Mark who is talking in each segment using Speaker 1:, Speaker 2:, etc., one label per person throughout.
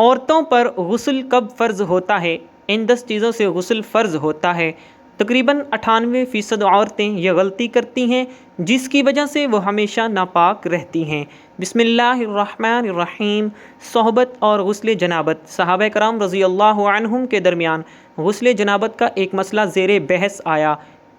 Speaker 1: عورتوں پر غسل کب فرض ہوتا ہے؟ ان 10 چیزوں سے غسل فرض ہوتا ہے۔ تقریباً 98% عورتیں یہ غلطی کرتی ہیں جس کی وجہ سے وہ ہمیشہ ناپاک رہتی ہیں۔ بسم اللہ الرحمن الرحیم۔ صحبت اور غسل جنابت۔ صحابہ کرام رضی اللہ عنہم کے درمیان غسل جنابت کا ایک مسئلہ زیر بحث آیا۔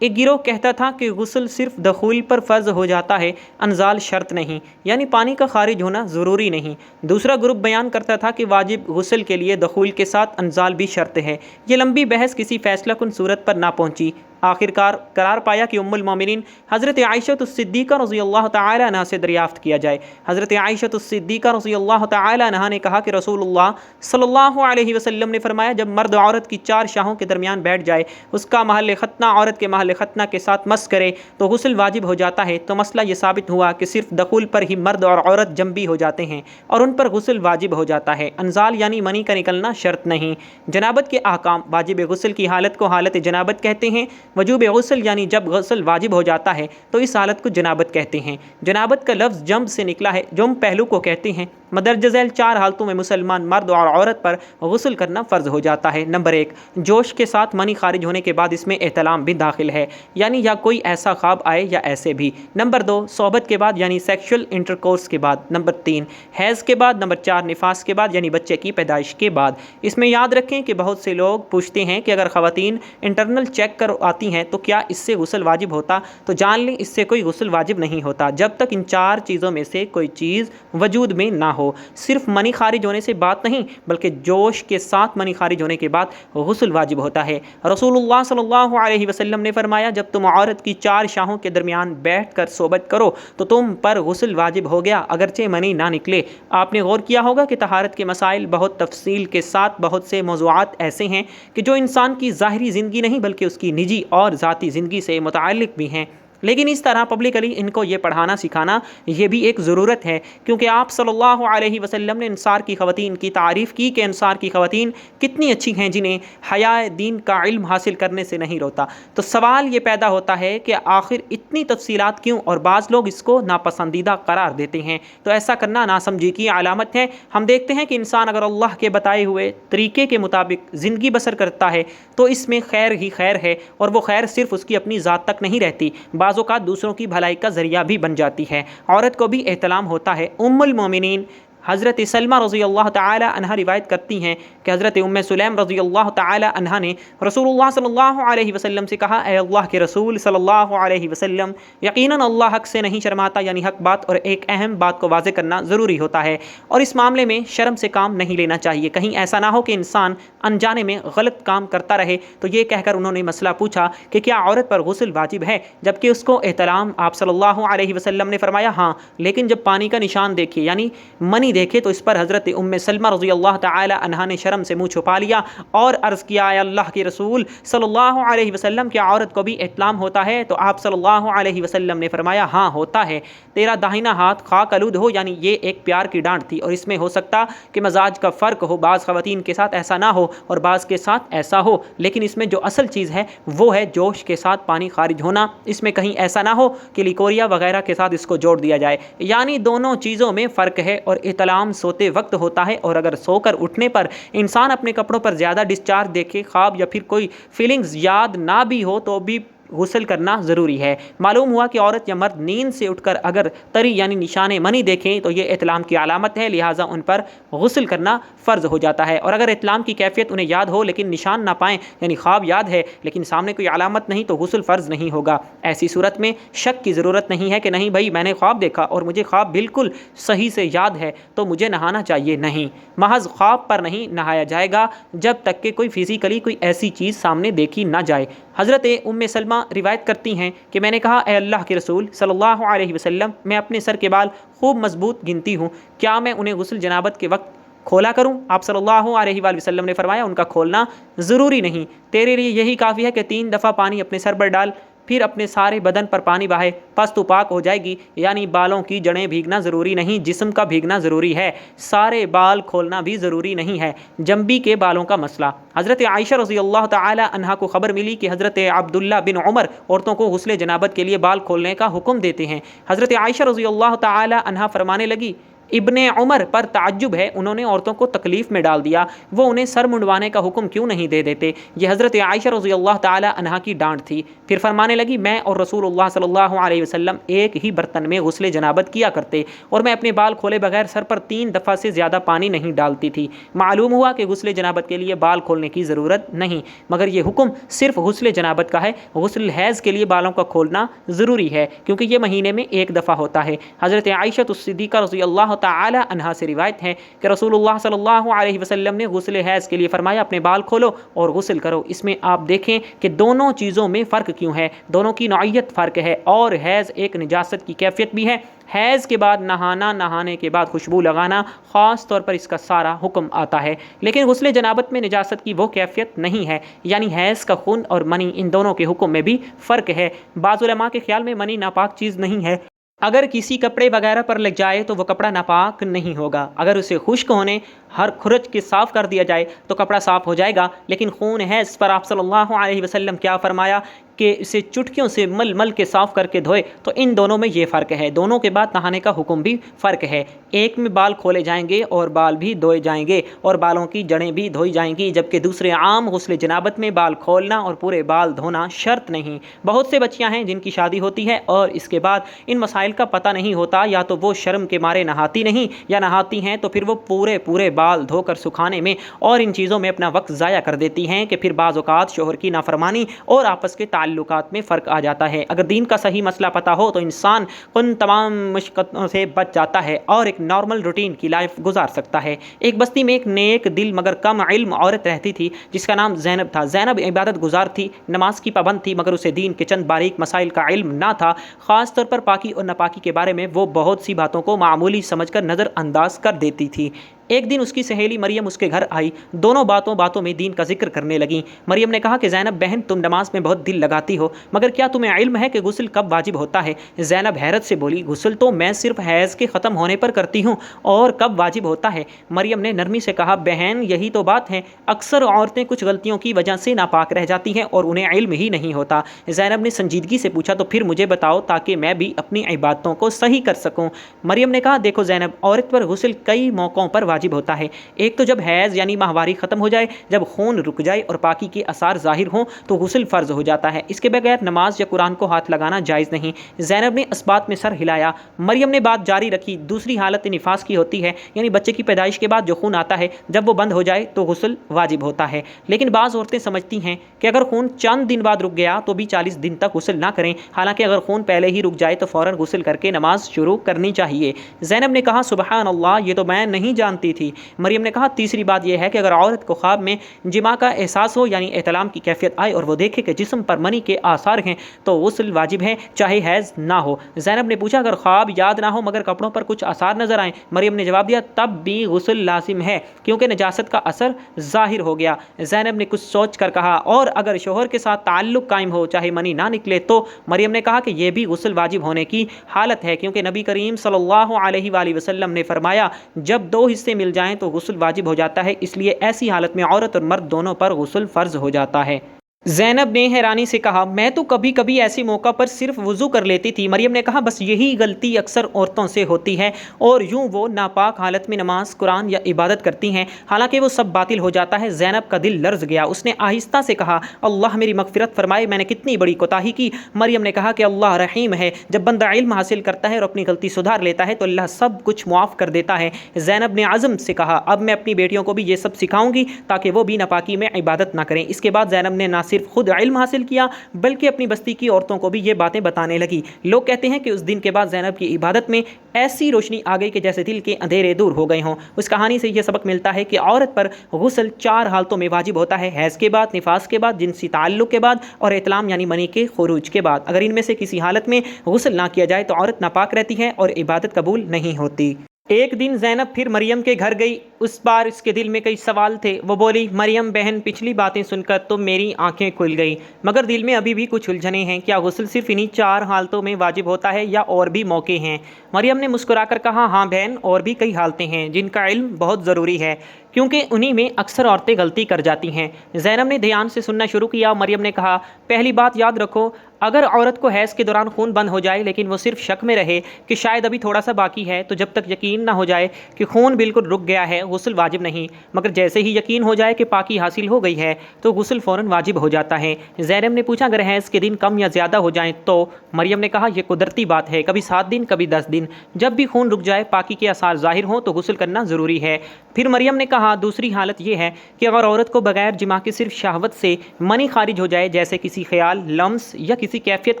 Speaker 1: ایک گروہ کہتا تھا کہ غسل صرف دخول پر فرض ہو جاتا ہے، انزال شرط نہیں، یعنی پانی کا خارج ہونا ضروری نہیں۔ دوسرا گروپ بیان کرتا تھا کہ واجب غسل کے لیے دخول کے ساتھ انزال بھی شرط ہے۔ یہ لمبی بحث کسی فیصلہ کن صورت پر نہ پہنچی۔ آخرکار قرار پایا کہ ام المومنین حضرت عائشہ الصدیقہ رضی اللہ تعالی عنہا سے دریافت کیا جائے۔ حضرت عائشہ الصدیقہ رضی اللہ تعالی عنہا نے کہا کہ رسول اللہ صلی اللہ علیہ وسلم نے فرمایا، جب مرد عورت کی 4 شاہوں کے درمیان بیٹھ جائے، اس کا محل ختنہ عورت کے محل ختنہ کے ساتھ مس کرے تو غسل واجب ہو جاتا ہے۔ تو مسئلہ یہ ثابت ہوا کہ صرف دخول پر ہی مرد اور عورت جنبی ہو جاتے ہیں اور ان پر غسل واجب ہو جاتا ہے، انزال یعنی منی کا نکلنا شرط نہیں۔ جنابت کے احکام۔ واجب غسل کی حالت کو حالت جنابت کہتے ہیں۔ وجوب غسل یعنی جب غسل واجب ہو جاتا ہے تو اس حالت کو جنابت کہتے ہیں۔ جنابت کا لفظ جنب سے نکلا ہے، جنب پہلو کو کہتے ہیں۔ مدرجہ ذیل 4 حالتوں میں مسلمان مرد اور عورت پر غسل کرنا فرض ہو جاتا ہے۔ نمبر 1، جوش کے ساتھ منی خارج ہونے کے بعد اس میں احتلام بھی داخل ہے، یعنی یا کوئی ایسا خواب آئے یا ایسے بھی۔ نمبر 2، صحبت کے بعد یعنی سیکشل انٹرکورس کے بعد۔ نمبر 3، حیض کے بعد۔ نمبر 4، نفاس کے بعد یعنی بچے کی پیدائش کے بعد۔ اس میں یاد رکھیں کہ بہت سے لوگ پوچھتے ہیں کہ اگر خواتین انٹرنل چیک کر آتی ہیں تو کیا اس سے غسل واجب ہوتا؟ تو جان لیں اس سے کوئی غسل واجب نہیں ہوتا جب تک ان 4 چیزوں میں سے کوئی چیز وجود میں نہ ہو۔ صرف منی خارج ہونے سے بات نہیں بلکہ جوش کے ساتھ منی خارج ہونے کے بعد غسل واجب ہوتا ہے۔ رسول اللہ صلی اللہ علیہ وسلم نے فرمایا، جب تم عورت کی 4 شاہوں کے درمیان بیٹھ کر صحبت کرو تو تم پر غسل واجب ہو گیا اگرچہ منی نہ نکلے۔ آپ نے غور کیا ہوگا کہ طہارت کے مسائل بہت تفصیل کے ساتھ، بہت سے موضوعات ایسے ہیں کہ جو انسان کی ظاہری زندگی نہیں بلکہ اس کی نجی اور ذاتی زندگی سے متعلق بھی ہیں، لیکن اس طرح پبلکلی ان کو یہ پڑھانا سکھانا یہ بھی ایک ضرورت ہے، کیونکہ آپ صلی اللہ علیہ وسلم نے انصار کی خواتین کی تعریف کی کہ انصار کی خواتین کتنی اچھی ہیں جنہیں حیاء دین کا علم حاصل کرنے سے نہیں روتا۔ تو سوال یہ پیدا ہوتا ہے کہ آخر اتنی تفصیلات کیوں، اور بعض لوگ اس کو ناپسندیدہ قرار دیتے ہیں۔ تو ایسا کرنا ناسمجھی کی علامت ہے۔ ہم دیکھتے ہیں کہ انسان اگر اللہ کے بتائے ہوئے طریقے کے مطابق زندگی بسر کرتا ہے تو اس میں خیر ہی خیر ہے، اور وہ خیر صرف اس کی اپنی ذات تک نہیں رہتی، بعض اوقات دوسروں کی بھلائی کا ذریعہ بھی بن جاتی ہے۔ عورت کو بھی احتلام ہوتا ہے۔ ام المومنین حضرت سلمہ رضی اللہ تعالی عنہا روایت کرتی ہیں کہ حضرت ام سلیم رضی اللہ تعالی عنہا نے رسول اللہ صلی اللہ علیہ وسلم سے کہا، اے اللہ کے رسول صلی اللہ علیہ وسلم، یقیناً اللہ حق سے نہیں شرماتا، یعنی حق بات اور ایک اہم بات کو واضح کرنا ضروری ہوتا ہے، اور اس معاملے میں شرم سے کام نہیں لینا چاہیے۔ کہیں ایسا نہ ہو کہ انسان انجانے میں غلط کام کرتا رہے۔ تو یہ کہہ کر انہوں نے مسئلہ پوچھا کہ کیا عورت پر غسل واجب ہے، جبکہ اس کو احتلام؟ آپ صلی اللہ علیہ وسلم نے فرمایا، ہاں، لیکن جب پانی کا نشان دیکھے یعنی منی دیکھے تو اس پر حضرت ام سلمہ رضی اللہ تعالی عنہا نے شرم سے منہ چھپا لیا اور عرض کیا، اے اللہ کے رسول صلی اللہ علیہ وسلم، کیا عورت کو بھی احتلام ہوتا ہے؟ تو آپ صلی اللہ علیہ وسلم نے فرمایا، ہاں ہوتا ہے، تیرا داہنا ہاتھ خاک آلود ہو، یعنی یہ ایک پیار کی ڈانٹ تھی، اور اس میں ہو سکتا کہ مزاج کا فرق ہو، بعض خواتین کے ساتھ ایسا نہ ہو اور بعض کے ساتھ ایسا ہو، لیکن اس میں جو اصل چیز ہے وہ ہے جوش کے ساتھ پانی خارج ہونا۔ اس میں کہیں ایسا نہ ہو کہ لیکوریا وغیرہ کے ساتھ اس کو جوڑ دیا جائے، یعنی دونوں چیزوں میں فرق ہے، اور احتلام سوتے وقت ہوتا ہے، اور اگر سو کر اٹھنے پر انسان اپنے کپڑوں پر زیادہ ڈسچارج دیکھے، خواب یا پھر کوئی فیلنگز یاد نہ بھی ہو تو بھی غسل کرنا ضروری ہے۔ معلوم ہوا کہ عورت یا مرد نیند سے اٹھ کر اگر طری یعنی نشان منی دیکھیں تو یہ احتلام کی علامت ہے، لہٰذا ان پر غسل کرنا فرض ہو جاتا ہے، اور اگر احتلام کی کیفیت انہیں یاد ہو لیکن نشان نہ پائیں، یعنی خواب یاد ہے لیکن سامنے کوئی علامت نہیں، تو غسل فرض نہیں ہوگا۔ ایسی صورت میں شک کی ضرورت نہیں ہے کہ نہیں بھائی میں نے خواب دیکھا اور مجھے خواب بالکل صحیح سے یاد ہے تو مجھے نہانا چاہیے، نہیں، محض خواب پر نہیں نہایا جائے گا جب تک کہ کوئی فزیکلی کوئی ایسی چیز سامنے دیکھی نہ جائے۔ حضرت ام سلمہ روایت کرتی ہیں کہ میں نے کہا، اے اللہ کے رسول صلی اللہ علیہ وسلم، میں اپنے سر کے بال خوب مضبوط گنتی ہوں، کیا میں انہیں غسل جنابت کے وقت کھولا کروں؟ آپ صلی اللہ علیہ وآلہ وسلم نے فرمایا، ان کا کھولنا ضروری نہیں، تیرے لیے یہی کافی ہے کہ 3 دفعہ پانی اپنے سر پر ڈال، پھر اپنے سارے بدن پر پانی بہائے، پس تو پاک ہو جائے گی۔ یعنی بالوں کی جڑیں بھیگنا ضروری نہیں، جسم کا بھیگنا ضروری ہے، سارے بال کھولنا بھی ضروری نہیں ہے۔ جنبی کے بالوں کا مسئلہ۔ حضرت عائشہ رضی اللہ تعالی عنہا کو خبر ملی کہ حضرت عبداللہ بن عمر عورتوں کو غسل جنابت کے لیے بال کھولنے کا حکم دیتے ہیں۔ حضرت عائشہ رضی اللہ تعالی عنہا فرمانے لگی ابن عمر پر تعجب ہے، انہوں نے عورتوں کو تکلیف میں ڈال دیا، وہ انہیں سر منڈوانے کا حکم کیوں نہیں دے دیتے؟ یہ حضرت عائشہ رضی اللہ تعالی عنہا کی ڈانٹ تھی۔ پھر فرمانے لگی، میں اور رسول اللہ صلی اللہ علیہ وسلم ایک ہی برتن میں غسل جنابت کیا کرتے اور میں اپنے بال کھولے بغیر سر پر 3 دفعہ سے زیادہ پانی نہیں ڈالتی تھی۔ معلوم ہوا کہ غسل جنابت کے لیے بال کھولنے کی ضرورت نہیں، مگر یہ حکم صرف غسل جنابت کا ہے۔ غسل حیض کے لیے بالوں کا کھولنا ضروری ہے کیونکہ یہ مہینے میں 1 دفعہ ہوتا ہے۔ حضرت عائشہ الصدیقہ رضی اللہ تعالی عنہا سے روایت ہے کہ رسول اللہ صلی اللہ علیہ وسلم نے غسل حیض کے لیے فرمایا، اپنے بال کھولو اور غسل کرو۔ اس میں آپ دیکھیں کہ دونوں چیزوں میں فرق کیوں ہے، دونوں کی نوعیت فرق ہے، اور حیض ایک نجاست کی کیفیت بھی ہے۔ حیض کے بعد نہانا، نہانے کے بعد خوشبو لگانا، خاص طور پر اس کا سارا حکم آتا ہے، لیکن غسل جنابت میں نجاست کی وہ کیفیت نہیں ہے، یعنی حیض کا خون اور منی، ان دونوں کے حکم میں بھی فرق ہے۔ بعض علماء کے خیال میں منی ناپاک چیز نہیں ہے، اگر کسی کپڑے وغیرہ پر لگ جائے تو وہ کپڑا ناپاک نہیں ہوگا، اگر اسے خشک ہونے ہر کھرچ کے صاف کر دیا جائے تو کپڑا صاف ہو جائے گا۔ لیکن خون حیض پر آپ صلی اللہ علیہ وسلم کیا فرمایا کہ اسے چٹکیوں سے مل مل کے صاف کر کے دھوئے، تو ان دونوں میں یہ فرق ہے۔ دونوں کے بعد نہانے کا حکم بھی فرق ہے، ایک میں بال کھولے جائیں گے اور بال بھی دھوئے جائیں گے اور بالوں کی جڑیں بھی دھوئی جائیں گی، جبکہ دوسرے عام غسل جنابت میں بال کھولنا اور پورے بال دھونا شرط نہیں۔ بہت سے بچیاں ہیں جن کی شادی ہوتی ہے اور اس کے بعد ان مسائل کا پتہ نہیں ہوتا، یا تو وہ شرم کے مارے نہاتی نہیں، یا نہاتی ہیں تو پھر وہ پورے بال دھو کر سکھانے میں اور ان چیزوں میں اپنا وقت ضائع کر دیتی ہیں کہ پھر بعض اوقات شوہر کی نافرمانی اور آپس کے تعلقات میں فرق آ جاتا ہے۔ اگر دین کا صحیح مسئلہ پتہ ہو تو انسان ان تمام مشقتوں سے بچ جاتا ہے اور ایک نارمل روٹین کی لائف گزار سکتا ہے۔ ایک بستی میں ایک نیک دل مگر کم علم عورت رہتی تھی جس کا نام زینب تھا۔ زینب عبادت گزار تھی، نماز کی پابند تھی، مگر اسے دین کے چند باریک مسائل کا علم نہ تھا، خاص طور پر پاکی اور ناپاکی کے بارے میں وہ بہت سی باتوں کو معمولی سمجھ کر نظر انداز کر دیتی تھی۔ ایک دن اس کی سہیلی مریم اس کے گھر آئی، دونوں باتوں میں دین کا ذکر کرنے لگیں۔ مریم نے کہا کہ زینب بہن، تم نماز میں بہت دل لگاتی ہو، مگر کیا تمہیں علم ہے کہ غسل کب واجب ہوتا ہے؟ زینب حیرت سے بولی، غسل تو میں صرف حیض کے ختم ہونے پر کرتی ہوں، اور کب واجب ہوتا ہے؟ مریم نے نرمی سے کہا، بہن یہی تو بات ہے، اکثر عورتیں کچھ غلطیوں کی وجہ سے ناپاک رہ جاتی ہیں اور انہیں علم ہی نہیں ہوتا۔ زینب نے سنجیدگی سے پوچھا، تو پھر مجھے بتاؤ تاکہ میں بھی اپنی عبادتوں کو صحیح کر سکوں۔ مریم نے کہا، دیکھو زینب، عورت پر غسل کئی موقعوں پر واجب ہوتا ہے۔ ایک تو جب حیض یعنی ماہواری ختم ہو جائے، جب خون رک جائے اور پاکی کے آثار ظاہر ہوں تو غسل فرض ہو جاتا ہے، اس کے بغیر نماز یا قرآن کو ہاتھ لگانا جائز نہیں۔ زینب نے اس بات میں سر ہلایا۔ مریم نے بات جاری رکھی، دوسری حالت نفاس کی ہوتی ہے، یعنی بچے کی پیدائش کے بعد جو خون آتا ہے، جب وہ بند ہو جائے تو غسل واجب ہوتا ہے، لیکن بعض عورتیں سمجھتی ہیں کہ اگر خون چند دن بعد رک گیا تو بھی 40 دن تک غسل نہ کریں، حالانکہ اگر خون پہلے ہی رک جائے تو فوراً غسل کر کے نماز شروع کرنی چاہیے۔ زینب نے کہا، سبحان اللہ، یہ تو میں نہیں جانتی تھی۔ مریم نے کہا، تیسری بات یہ ہے کہ اگر عورت کو خواب میں جماع کا احساس ہو، یعنی احتلام کی کیفیت آئے، اور وہ دیکھے کہ جسم پر منی کے آثار ہیں تو غسل واجب ہے، چاہے حیض نہ ہو۔ زینب نے پوچھا، اگر خواب یاد نہ ہو مگر کپڑوں پر کچھ آثار نظر آئیں؟ مریم نے جواب دیا، تب بھی غسل لازم ہے کیونکہ نجاست کا اثر ظاہر ہو گیا۔ زینب نے کچھ سوچ کر کہا، اور اگر شوہر کے ساتھ تعلق قائم ہو چاہے منی نہ نکلے تو؟ مریم نے کہا کہ یہ بھی غسل واجب ہونے کی حالت ہے، کیونکہ نبی کریم صلی اللہ علیہ وآلہ وسلم نے فرمایا، جب 2 حصے مل جائیں تو غسل واجب ہو جاتا ہے، اس لیے ایسی حالت میں عورت اور مرد دونوں پر غسل فرض ہو جاتا ہے۔ زینب نے حیرانی سے کہا، میں تو کبھی کبھی ایسے موقع پر صرف وضو کر لیتی تھی۔ مریم نے کہا، بس یہی غلطی اکثر عورتوں سے ہوتی ہے، اور یوں وہ ناپاک حالت میں نماز، قرآن یا عبادت کرتی ہیں، حالانکہ وہ سب باطل ہو جاتا ہے۔ زینب کا دل لرز گیا، اس نے آہستہ سے کہا، اللہ میری مغفرت فرمائے، میں نے کتنی بڑی کوتاہی کی۔ مریم نے کہا کہ اللہ رحیم ہے، جب بندہ علم حاصل کرتا ہے اور اپنی غلطی سدھار لیتا ہے تو اللہ سب کچھ معاف کر دیتا ہے۔ زینب نے عزم سے کہا، اب میں اپنی بیٹیوں کو بھی یہ سب سکھاؤں گی تاکہ وہ بھی ناپاکی میں عبادت نہ کریں۔ اس کے بعد زینب نے نہ صرف خود علم حاصل کیا بلکہ اپنی بستی کی عورتوں کو بھی یہ باتیں بتانے لگی۔ لوگ کہتے ہیں کہ اس دن کے بعد زینب کی عبادت میں ایسی روشنی آ گئی کہ جیسے دل کے اندھیرے دور ہو گئے ہوں۔ اس کہانی سے یہ سبق ملتا ہے کہ عورت پر غسل 4 حالتوں میں واجب ہوتا ہے: حیض کے بعد، نفاس کے بعد، جنسی تعلق کے بعد اور احتلام یعنی منی کے خروج کے بعد۔ اگر ان میں سے کسی حالت میں غسل نہ کیا جائے تو عورت ناپاک رہتی ہے اور عبادت قبول نہیں ہوتی۔ ایک دن زینب پھر مریم کے گھر گئی، اس بار اس کے دل میں کئی سوال تھے۔ وہ بولی، مریم بہن، پچھلی باتیں سن کر تو میری آنکھیں کھل گئی، مگر دل میں ابھی بھی کچھ الجھنیں ہیں۔ کیا غسل صرف انہی 4 حالتوں میں واجب ہوتا ہے یا اور بھی موقع ہیں؟ مریم نے مسکرا کر کہا، ہاں بہن، اور بھی کئی حالتیں ہیں جن کا علم بہت ضروری ہے، کیونکہ انہی میں اکثر عورتیں غلطی کر جاتی ہیں۔ زینب نے دھیان سے سننا شروع کیا۔ مریم نے کہا، پہلی بات یاد رکھو، اگر عورت کو حیض کے دوران خون بند ہو جائے لیکن وہ صرف شک میں رہے کہ شاید ابھی تھوڑا سا باقی ہے، تو جب تک یقین نہ ہو جائے کہ خون بالکل رک گیا ہے غسل واجب نہیں، مگر جیسے ہی یقین ہو جائے کہ پاکی حاصل ہو گئی ہے تو غسل فوراً واجب ہو جاتا ہے۔ زینب نے پوچھا، اگر حیض کے دن کم یا زیادہ ہو جائیں تو؟ مریم نے کہا، یہ قدرتی بات ہے، کبھی 7 دن کبھی 10 دن، جب بھی خون رک جائے، پاکی کے آثار ظاہر ہوں تو غسل کرنا ضروری ہے۔ پھر مریم نے کہا، دوسری حالت یہ ہے کہ اگر عورت کو بغیر جماع کے صرف شہوت سے منی خارج ہو جائے، جیسے کسی خیال، لمس یا کسی کیفیت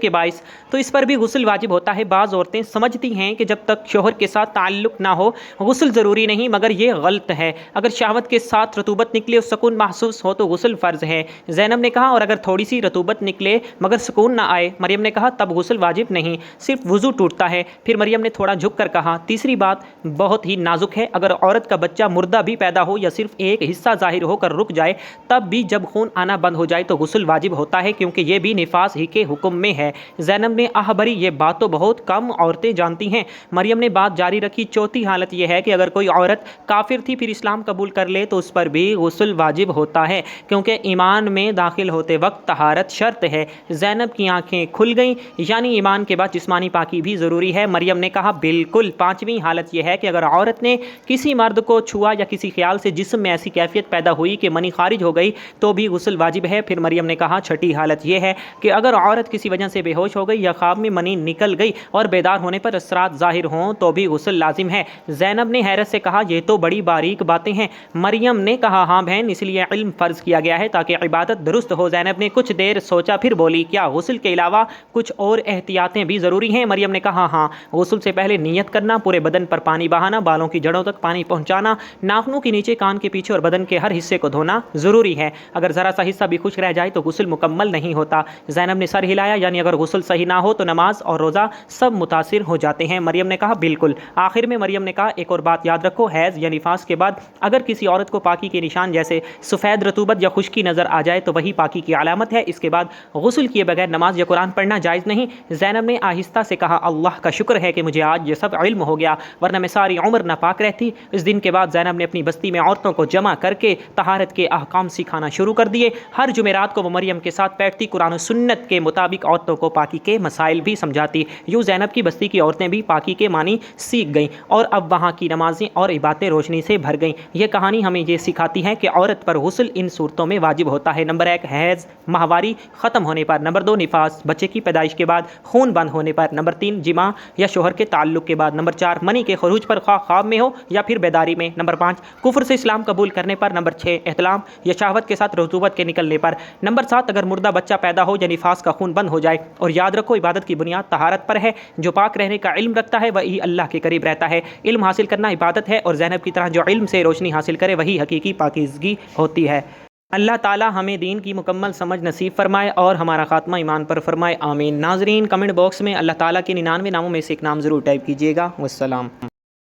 Speaker 1: کے باعث، تو اس پر بھی غسل واجب ہوتا ہے۔ بعض عورتیں سمجھتی ہیں کہ جب تک شوہر کے ساتھ تعلق نہ ہو غسل ضروری نہیں، مگر یہ غلط ہے۔ اگر شہوت کے ساتھ رطوبت نکلے اور سکون محسوس ہو تو غسل فرض ہے۔ زینب نے کہا، اور اگر تھوڑی سی رطوبت نکلے مگر سکون نہ آئے؟ مریم نے کہا، تب غسل واجب نہیں، صرف وضو ٹوٹتا ہے۔ پھر مریم نے تھوڑا جھک کر کہا، تیسری بات بہت ہی نازک ہے، اگر عورت کا بچہ مردہ بھی پیدا ہو یا صرف ایک حصہ ظاہر ہو کر رک جائے، تب بھی جب خون آنا بند ہو جائے تو غسل واجب ہوتا ہے، کیونکہ یہ بھی نفاس ہی کے حکم میں ہے۔ زینب نے بھری یہ بات تو بہت کم عورتیں جانتی ہیں۔ مریم نے بات جاری رکھی، چوتھی حالت یہ ہے کہ اگر کوئی عورت کافر تھی پھر اسلام قبول کر لے تو اس پر بھی غسل واجب ہوتا ہے، کیونکہ ایمان میں داخل ہوتے وقت طہارت شرط ہے۔ زینب کی آنکھیں کھل گئیں، یعنی ایمان کے بعد جسمانی پاکی بھی ضروری ہے۔ مریم نے کہا، بالکل۔ پانچویں حالت یہ ہے کہ اگر عورت نے کسی مرد کو چھوا یا کسی خیال سے جسم میں ایسی کیفیت پیدا ہوئی کہ منی خارج ہو گئی تو بھی غسل واجب ہے۔ پھر مریم نے کہا، چھٹی حالت یہ ہے کہ اگر عورت کسی وجہ سے بے ہوش ہو گئی یا خواب میں منی نکل گئی اور بیدار ہونے پر اثرات ظاہر ہوں تو بھی غسل لازم ہے۔ زینب نے حیرت سے کہا، یہ تو بڑی باریک باتیں ہیں۔ مریم نے کہا، ہاں بہن، اس لیے علم فرض کیا گیا ہے تاکہ عبادت درست ہو۔ زینب نے کچھ دیر سوچا پھر بولی، کیا غسل کے علاوہ کچھ اور احتیاطیں بھی ضروری ہیں؟ مریم نے کہا، ہاں، غسل سے پہلے نیت کرنا، پورے بدن پر پانی بہانا، بالوں کی جڑوں تک پانی پہنچانا، ناخنوں کے نیچے، کان کے پیچھے اور بدن کے ہر حصے کو دھونا ضروری ہے۔ اگر ذرا سا حصہ بھی خشک رہ جائے تو غسل مکمل نہیں ہوتا۔ زینب نے سر ہلایا، یعنی اگر غسل صحیح نہ ہو تو نماز اور روزہ سب متاثر ہو جاتے ہیں۔ مریم نے کہا، بالکل۔ آخر میں مریم نے کہا، ایک اور بات یاد رکھو، حیض یا نفاس کے بعد اگر کسی عورت کو پاکی کے نشان جیسے سفید رطوبت یا خشکی نظر آ جائے تو وہی پاکی کی علامت ہے۔ اس کے بعد غسل کیے بغیر نماز یا قرآن پڑھنا جائز نہیں۔ زینب نے آہستہ سے کہا، اللہ کا شکر ہے کہ مجھے آج یہ سب علم ہو گیا، ورنہ میں ساری عمر ناپاک رہتی۔ اس دن کے بعد زینب نے اپنی بستی میں عورتوں کو جمع کر کے طہارت کے احکام سکھانا شروع کر دیے۔ ہر جمعرات کو وہ مریم کے ساتھ بیٹھتی، قرآن و سنت کے مطابق عورتوں کو پاکی کے مسائل بھی سمجھاتی۔ یوں زینب کی بستی کی عورتیں بھی پاکی کے معنی سیکھ گئیں اور اب وہاں کی نمازیں اور عبادتیں روشنی سے بھر گئیں۔ یہ کہانی ہمیں یہ سکھاتی ہے کہ عورت پر غسل ان صورتوں میں واجب ہوتا ہے: نمبر 1 حیض ماہواری ختم ہونے پر، نمبر 2 نفاس بچے کی پیدائش کے بعد خون بند ہونے پر، نمبر 3 جماع یا شوہر کے تعلق کے بعد، نمبر 4 منی کے خروج پر خواہ خواب میں ہو یا پھر بیداری میں، نمبر 5 کفر سے اسلام قبول کرنے پر، نمبر 6 احتلام یا شہوت کے ساتھ رطوبت کے نکلنے پر، نمبر 7 اگر مردہ بچہ پیدا ہو یا نفاس کا خون بند ہو جائے۔ اور یاد رکھو، عبادت کی بنیاد طہارت پر ہے۔ جو پاک رہنے کا علم رکھتا ہے وہی اللہ کے قریب رہتا ہے۔ علم حاصل کرنا عبادت ہے، اور زینب کی طرح جو علم سے روشنی حاصل کرے وہی حقیقی پاکیزگی ہوتی ہے۔ اللہ تعالی ہمیں دین کی مکمل سمجھ نصیب فرمائے اور ہمارا خاتمہ ایمان پر فرمائے، آمین۔ ناظرین، کمنٹ باکس میں اللہ تعالیٰ کے 99 ناموں میں سے ایک نام ضرور ٹائپ کیجیے گا۔ والسلام۔